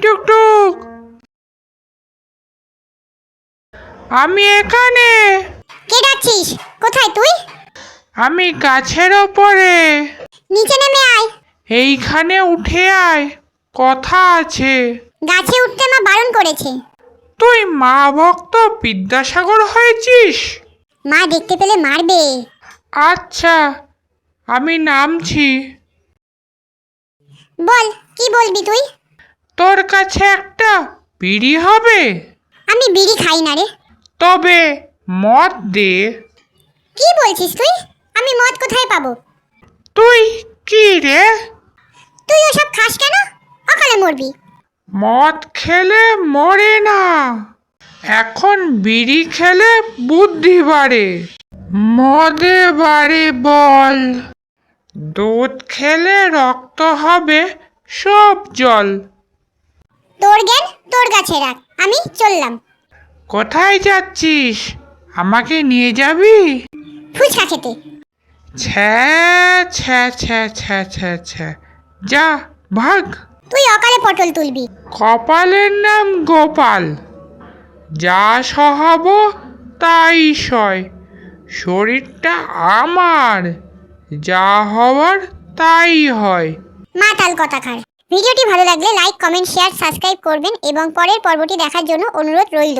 টুকটুক, আমি এখানে। কে ডাকছিস? কোথায় তুই? আমি গাছের ওপরে। নিচে নেমে আয়। এইখানে উঠে আয়, কথা আছে। গাছে উঠতে মা বারণ করেছে। তুই মা ভক্ত বিদ্যাসাগর হয়েছিস? মা দেখতে পেলে মারবে। আচ্ছা, আমি নামছি। বল, কি বলবি তুই? তোর কাছে একটা বিড়ি হবে? আমি বিড়ি খাই না রে। তবে মদ দে। কি বলছিস তুই? আমি মদ কোথায় পাবো? তুই কি রে? তুই ওসব খাস কেন? অকালে মরবি। মদ খেলে মরে না, এখন বিড়ি খেলে বুদ্ধি বাড়ে, মদে বাড়ে বল। দুধ খেলে রক্ত হবে সব জল। তোর জ্ঞান তোর কাছে রাখ, আমি চললাম। কোথায় যাচ্ছিস? আমাকে নিয়ে যাবি? ফুচকা খেতে। ছ্যা ছ্যা ছ্যা ছ্যা ছ্যা ছ্যা, যা ভাগ। তুই অকালে পটল তুলবি। কপালের নাম গোপাল, যা সহাব তাই সয়। শরীরটা আমার, যা হওয়ার তাই হয়। মাতাল কথাকার। ভিডিওটি ভালো লাগলে লাইক, কমেন্ট, শেয়ার, সাবস্ক্রাইব করবেন এবং পরের পর্বটি দেখার জন্য অনুরোধ রইল।